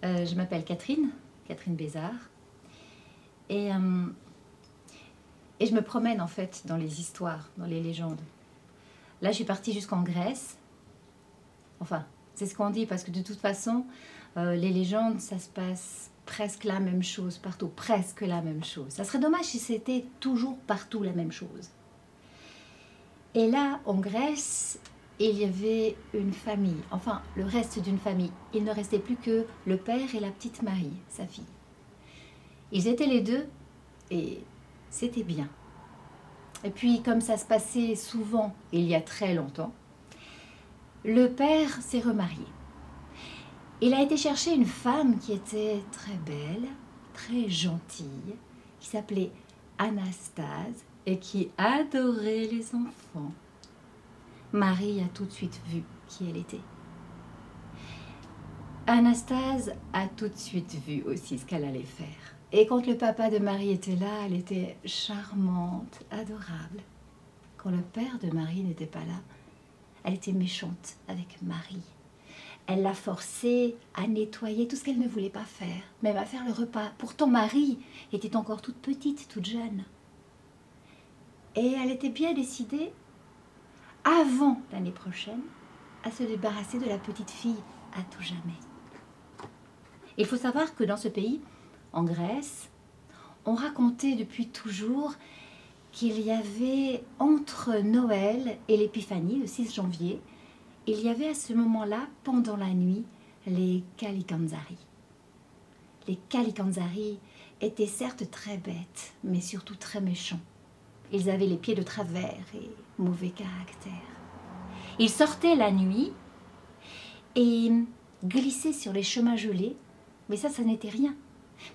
Je m'appelle Catherine Bézard. Et je me promène en fait dans les histoires, dans les légendes. Là, je suis partie jusqu'en Grèce. Enfin, c'est ce qu'on dit parce que de toute façon, les légendes, ça se passe presque la même chose partout, presque la même chose. Ça serait dommage si c'était toujours partout la même chose. Et là, en Grèce, il y avait une famille, enfin le reste d'une famille. Il ne restait plus que le père et la petite Marie, sa fille. Ils étaient les deux et c'était bien. Et puis, comme ça se passait souvent il y a très longtemps, le père s'est remarié. Il a été chercher une femme qui était très belle, très gentille, qui s'appelait Anastase et qui adorait les enfants. Marie a tout de suite vu qui elle était. Anastase a tout de suite vu aussi ce qu'elle allait faire. Et quand le papa de Marie était là, elle était charmante, adorable. Quand le père de Marie n'était pas là, elle était méchante avec Marie. Elle l'a forcée à nettoyer tout ce qu'elle ne voulait pas faire, même à faire le repas. Pourtant, Marie était encore toute petite, toute jeune. Et elle était bien décidée, avant l'année prochaine, à se débarrasser de la petite fille à tout jamais. Il faut savoir que dans ce pays, en Grèce, on racontait depuis toujours qu'il y avait entre Noël et l'Épiphanie, le 6 janvier, il y avait à ce moment-là, pendant la nuit, les Kalikantzari. Les Kalikantzari étaient certes très bêtes, mais surtout très méchants. Ils avaient les pieds de travers et mauvais caractère. Ils sortaient la nuit et glissaient sur les chemins gelés, mais ça n'était rien.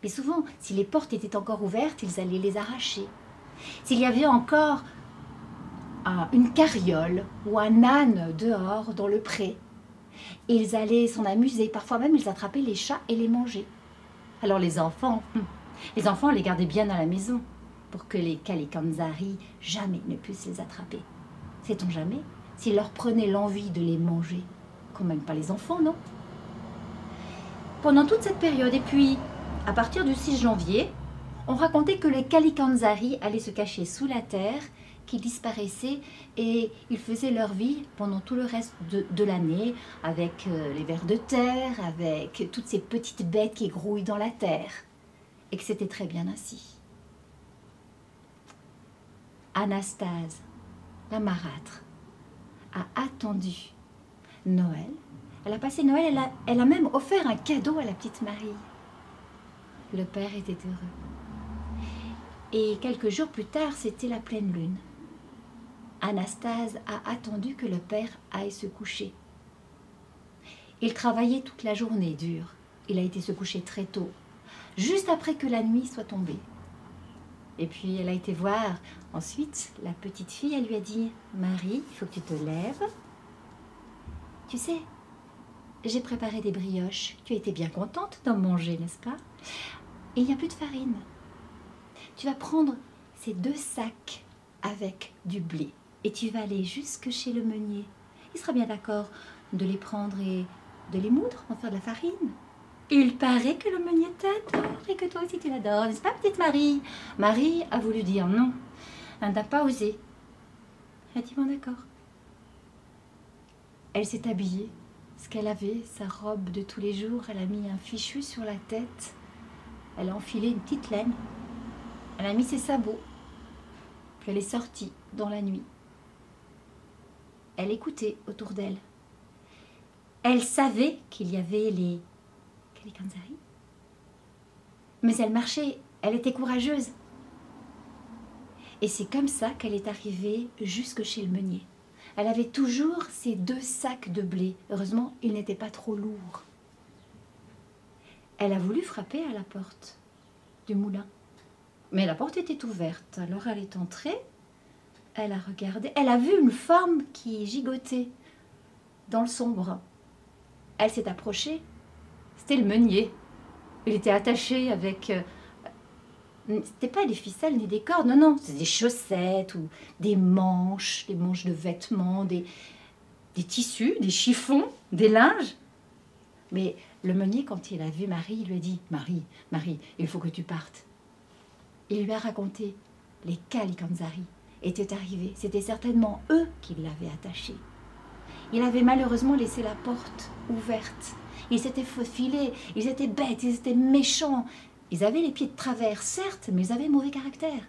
Mais souvent, si les portes étaient encore ouvertes, ils allaient les arracher. S'il y avait encore une carriole ou un âne dehors dans le pré, ils allaient s'en amuser. Parfois même, ils attrapaient les chats et les mangeaient. Alors les enfants les gardaient bien à la maison pour que les Kalikantzari jamais ne puissent les attraper. Sait-on jamais s'ils leur prenaient l'envie de les manger? Quand même pas les enfants, non? Pendant toute cette période, et puis à partir du 6 janvier, on racontait que les Kalikantzari allaient se cacher sous la terre, qu'ils disparaissaient et ils faisaient leur vie pendant tout le reste de l'année avec les vers de terre, avec toutes ces petites bêtes qui grouillent dans la terre, et que c'était très bien ainsi. Anastase, la marâtre, a attendu Noël. Elle a passé Noël, elle a même offert un cadeau à la petite Marie. Le père était heureux. Et quelques jours plus tard, c'était la pleine lune. Anastase a attendu que le père aille se coucher. Il travaillait toute la journée dure. Il a été se coucher très tôt, juste après que la nuit soit tombée. Et puis elle a été voir ensuite la petite fille. Elle lui a dit « Marie, il faut que tu te lèves. Tu sais, j'ai préparé des brioches. Tu as été bien contente d'en manger, n'est-ce pas? Et il n'y a plus de farine. Tu vas prendre ces 2 sacs avec du blé et tu vas aller jusque chez le meunier. Il sera bien d'accord de les prendre et de les moudre, en faire de la farine. Il paraît que le meunier t'adore et que toi aussi tu l'adores, n'est-ce pas, petite Marie? Marie a voulu dire non. Elle n'a pas osé. Elle a dit bon, d'accord. Elle s'est habillée, ce qu'elle avait, sa robe de tous les jours. Elle a mis un fichu sur la tête. Elle a enfilé une petite laine. Elle a mis ses sabots. Puis elle est sortie dans la nuit. Elle écoutait autour d'elle. Elle savait qu'il y avait les Kalikantzari. Mais elle marchait, elle était courageuse. Et c'est comme ça qu'elle est arrivée jusque chez le meunier. Elle avait toujours ses 2 sacs de blé. Heureusement, ils n'étaient pas trop lourds. Elle a voulu frapper à la porte du moulin. Mais la porte était ouverte. Alors elle est entrée, elle a regardé, elle a vu une forme qui gigotait dans le sombre. Elle s'est approchée. C'était le meunier. Il était attaché avec... C'était pas des ficelles ni des cordes, non, non. C'était des chaussettes ou des manches de vêtements, des tissus, des chiffons, des linges. Mais Le meunier, quand il a vu Marie, il lui a dit « Marie, Marie, il faut que tu partes. » Il lui a raconté les Kalikanzari étaient arrivés. C'était certainement eux qui l'avaient attaché. Il avait malheureusement laissé la porte ouverte. Ils s'étaient faufilés, ils étaient bêtes, ils étaient méchants. Ils avaient les pieds de travers, certes, mais ils avaient mauvais caractère.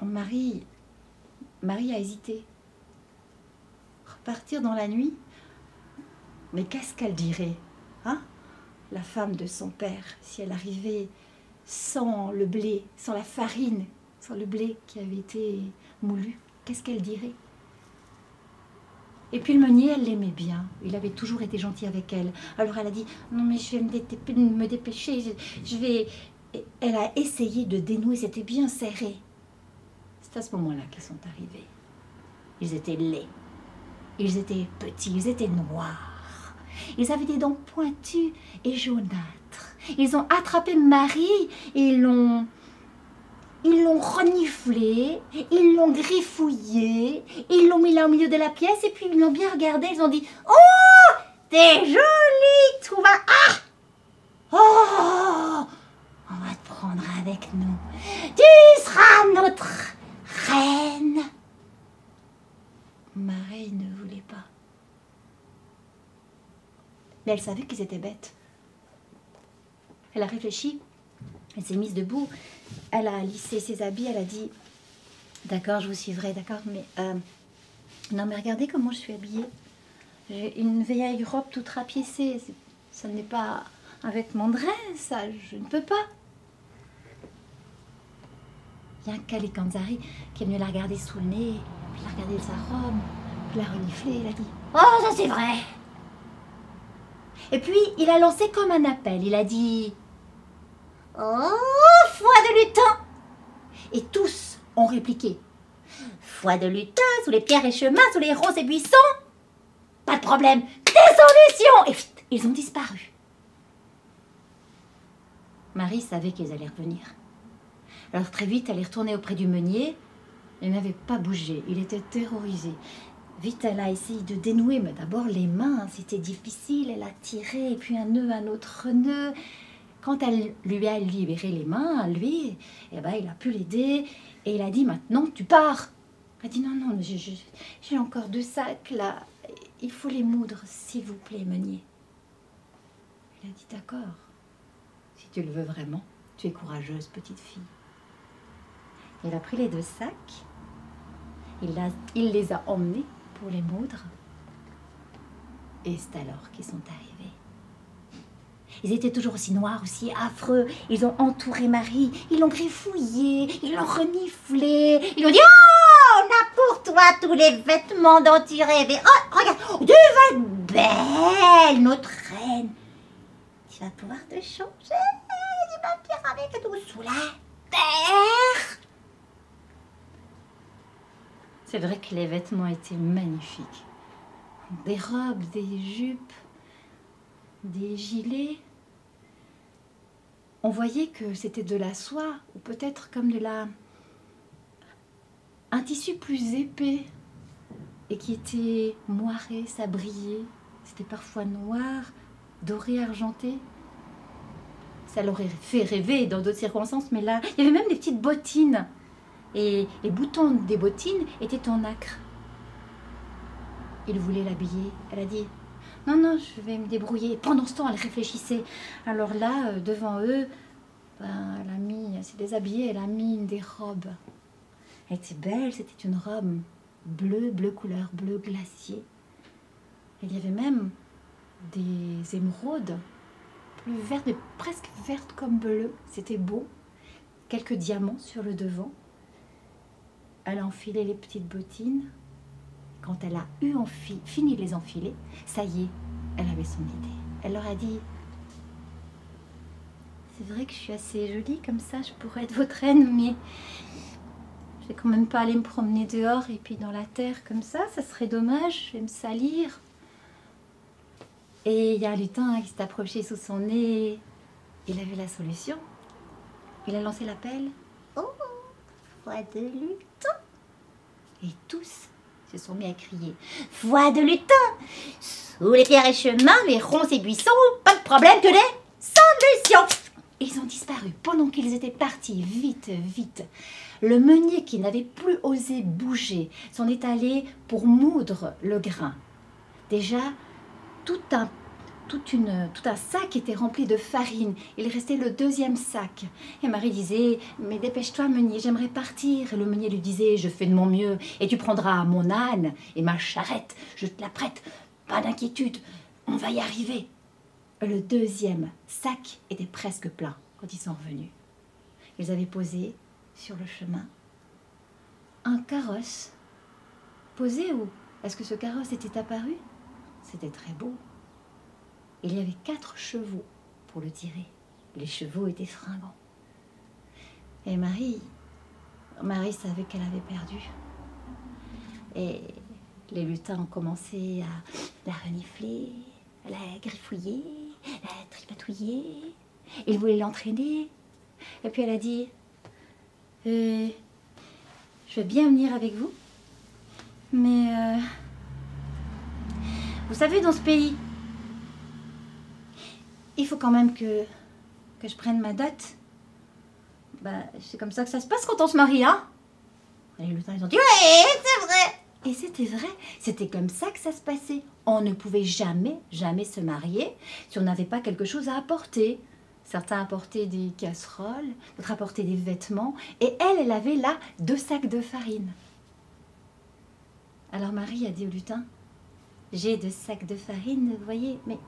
Marie a hésité. Repartir dans la nuit? Mais qu'est-ce qu'elle dirait, hein? La femme de son père, si elle arrivait sans le blé, sans la farine, sans le blé qui avait été moulu, qu'est-ce qu'elle dirait? Et puis le meunier, elle l'aimait bien. Il avait toujours été gentil avec elle. Alors elle a dit, non mais je vais me dépêcher, je vais... Et elle a essayé de dénouer, c'était bien serré. C'est à ce moment-là qu'ils sont arrivés. Ils étaient laids, ils étaient petits, ils étaient noirs. Ils avaient des dents pointues et jaunâtres. Ils ont attrapé Marie et ils l'ont reniflé, ils l'ont griffouillé, ils l'ont mis là au milieu de la pièce et puis ils l'ont bien regardé. Ils ont dit « Oh, t'es jolie, tout va... Ah! Oh, on va te prendre avec nous. Tu seras notre reine. » Marie ne voulait pas. Mais elle savait qu'ils étaient bêtes. Elle a réfléchi, elle s'est mise debout, elle a lissé ses habits, elle a dit « D'accord, je vous suivrai, d'accord, mais... non, mais regardez comment je suis habillée. J'ai une vieille robe toute rapiécée. Ça n'est pas un vêtement de reine, ça, je ne peux pas. » Il y a un Kalikanzari qui est venu la regarder sous le nez, puis la regarder sa robe, puis la renifler, il a dit « Oh, ça c'est vrai !» Et puis, il a lancé comme un appel, il a dit « Oh, foi de lutin !» Et tous ont répliqué « Foi de lutin, sous les pierres et chemins, sous les ronces et buissons, pas de problème, des solutions !» Et pfft, ils ont disparu. Marie savait qu'ils allaient revenir. Alors très vite, elle est retournée auprès du meunier. Il n'avait pas bougé, il était terrorisé. Vite, elle a essayé de dénouer, mais d'abord les mains, c'était difficile. Elle a tiré, et puis un nœud, un autre nœud. Quand elle lui a libéré les mains, lui, eh ben, il a pu l'aider. Et il a dit, maintenant, tu pars. Elle a dit, non, non, j'ai encore 2 sacs, là. Il faut les moudre, s'il vous plaît, meunier. Il a dit, d'accord. Si tu le veux vraiment, tu es courageuse, petite fille. Il a pris les 2 sacs. Il les a emmenés pour les moudre. Et c'est alors qu'ils sont arrivés. Ils étaient toujours aussi noirs, aussi affreux. Ils ont entouré Marie, ils l'ont griffouillée, ils l'ont reniflée. Ils lui ont dit « Oh, on a pour toi tous les vêtements dont tu rêvais. Oh, regarde, tu vas être belle, notre reine. Tu vas pouvoir te changer. Tu vas faire avec nous sous la terre. » C'est vrai que les vêtements étaient magnifiques. Des robes, des jupes, des gilets. On voyait que c'était de la soie, ou peut-être comme un tissu plus épais, et qui était moiré, ça brillait. C'était parfois noir, doré, argenté. Ça l'aurait fait rêver dans d'autres circonstances, mais là, il y avait même des petites bottines. Et les boutons des bottines étaient en nacre. Il voulait l'habiller. Elle a dit « Non, non, je vais me débrouiller. » Pendant ce temps, elle réfléchissait. Alors là, devant eux, elle s'est déshabillée, elle a mis des robes. Elle était belle, c'était une robe bleu couleur, bleu glacier. Il y avait même des émeraudes, plus vertes, mais presque vertes comme bleu. C'était beau. Quelques diamants sur le devant. Elle a enfilé les petites bottines. Quand elle a fini de les enfiler, ça y est, elle avait son idée. Elle leur a dit « C'est vrai que je suis assez jolie comme ça, je pourrais être votre reine, mais je vais quand même pas aller me promener dehors et puis dans la terre comme ça serait dommage, je vais me salir. » Et il y a un lutin qui s'est approché sous son nez. Il avait la solution. Il a lancé l'appel. « Oh, foi de lutin !» Et tous se sont mis à crier « Foi de lutin, Tous les pierres et chemins, les ronces et buissons, pas de problème que des solutions. Ils ont disparu pendant qu'ils étaient partis, vite, vite. Le meunier qui n'avait plus osé bouger s'en est allé pour moudre le grain. Déjà, tout un sac était rempli de farine. Il restait le deuxième sac. Et Marie disait, mais dépêche-toi, meunier, j'aimerais partir. Et le meunier lui disait, je fais de mon mieux. Et tu prendras mon âne et ma charrette. Je te la prête. Pas d'inquiétude, on va y arriver. Le deuxième sac était presque plein quand ils sont revenus. Ils avaient posé sur le chemin un carrosse. Posé où est-ce que ce carrosse était apparu? C'était très beau. Il y avait 4 chevaux pour le tirer. Les chevaux étaient fringants. Et Marie savait qu'elle avait perdu. Et les lutins ont commencé à la renifler, à la griffouiller, à la tripatouiller. Ils voulaient l'entraîner. Et puis elle a dit, je vais bien venir avec vous, mais vous savez, dans ce pays, il faut quand même que je prenne ma dot. C'est comme ça que ça se passe quand on se marie, hein? Et les lutins, ils ont dit, Oui, c'est vrai. et c'était vrai, c'était comme ça que ça se passait. On ne pouvait jamais, jamais se marier si on n'avait pas quelque chose à apporter. Certains apportaient des casseroles, d'autres apportaient des vêtements, et elle avait là 2 sacs de farine. Alors Marie a dit au lutin, j'ai 2 sacs de farine, vous voyez, mais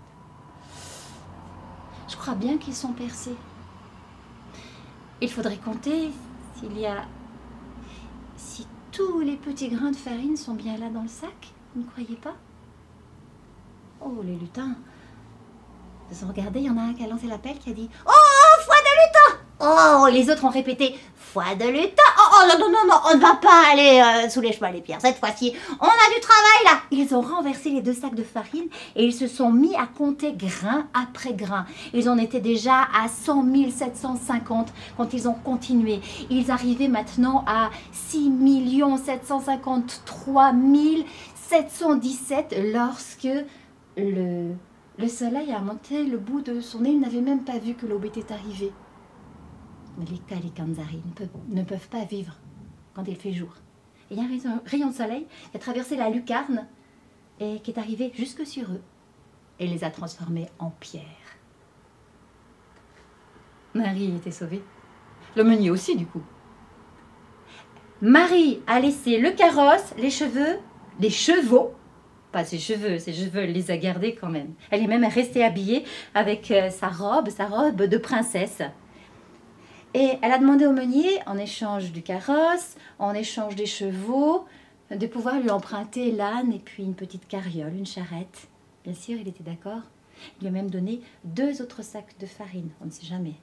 je crois bien qu'ils sont percés. Il faudrait compter si tous les petits grains de farine sont bien là dans le sac, vous ne croyez pas? Oh, les lutins se sont regardés, il y en a un qui a lancé l'appel, qui a dit « Oh, foi de lutin !» Oh, et les autres ont répété « Foi de lutin !» Oh, non, on ne va pas aller sous les chemins les pierres. Cette fois-ci, on a du travail là. Ils ont renversé les 2 sacs de farine et ils se sont mis à compter grain après grain. Ils en étaient déjà à 100 750 quand ils ont continué. Ils arrivaient maintenant à 6 753 717 lorsque le soleil a monté le bout de son nez. Il n'avait même pas vu que l'aube était arrivée. Mais les Kalikanzari ne peuvent pas vivre quand il fait jour. Et il y a un rayon de soleil qui a traversé la lucarne et qui est arrivé jusque sur eux et les a transformés en pierre. Marie était sauvée. Le meunier aussi, du coup. Marie a laissé le carrosse, les chevaux, pas ses cheveux, elle les a gardés quand même. Elle est même restée habillée avec sa robe de princesse. Et elle a demandé au meunier, en échange du carrosse, en échange des chevaux, de pouvoir lui emprunter l'âne et puis une petite carriole, une charrette. Bien sûr, il était d'accord. Il lui a même donné 2 autres sacs de farine, on ne sait jamais.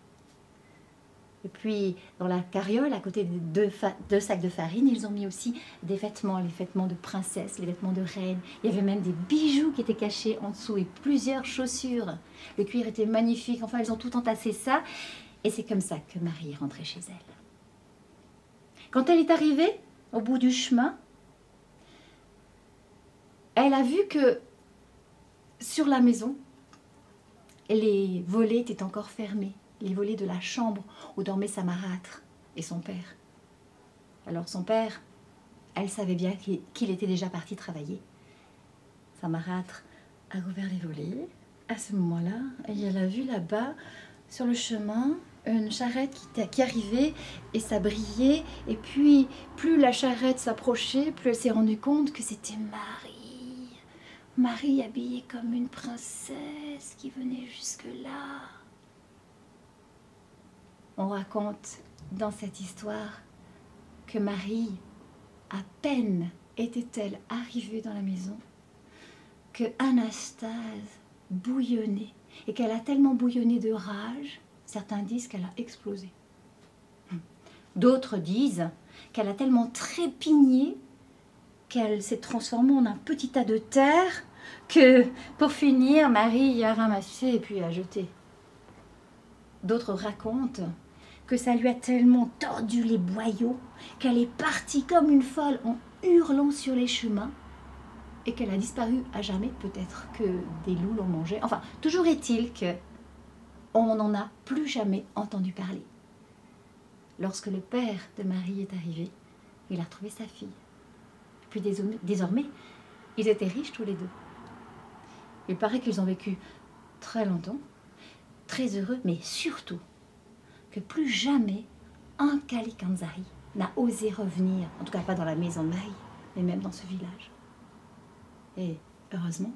Et puis, dans la carriole, à côté des 2 sacs de farine, ils ont mis aussi des vêtements, les vêtements de princesse, les vêtements de reine. Il y avait même des bijoux qui étaient cachés en dessous et plusieurs chaussures. Le cuir était magnifique. Enfin, ils ont tout entassé ça. Et c'est comme ça que Marie est rentrée chez elle. Quand elle est arrivée au bout du chemin, elle a vu que sur la maison, les volets étaient encore fermés. Les volets de la chambre où dormait sa marâtre et son père. Alors son père, elle savait bien qu'il était déjà parti travailler. Sa marâtre a ouvert les volets à ce moment-là et elle a vu là-bas, sur le chemin, une charrette qui arrivait et ça brillait. Et puis, plus la charrette s'approchait, plus elle s'est rendue compte que c'était Marie. Marie habillée comme une princesse qui venait jusque-là. On raconte dans cette histoire que Marie, à peine était-elle arrivée dans la maison, que Anastase bouillonnait et qu'elle a tellement bouillonné de rage, certains disent qu'elle a explosé. D'autres disent qu'elle a tellement trépigné qu'elle s'est transformée en un petit tas de terre que, pour finir, Marie a ramassé et puis a jeté. D'autres racontent que ça lui a tellement tordu les boyaux qu'elle est partie comme une folle en hurlant sur les chemins et qu'elle a disparu à jamais. Peut-être que des loups l'ont mangée. Enfin, toujours est-il que on n'en a plus jamais entendu parler. Lorsque le père de Marie est arrivé, il a retrouvé sa fille. Puis désormais, ils étaient riches tous les deux. Il paraît qu'ils ont vécu très longtemps, très heureux, mais surtout que plus jamais un Kalikanzari n'a osé revenir, en tout cas pas dans la maison de Marie, mais même dans ce village. Et heureusement,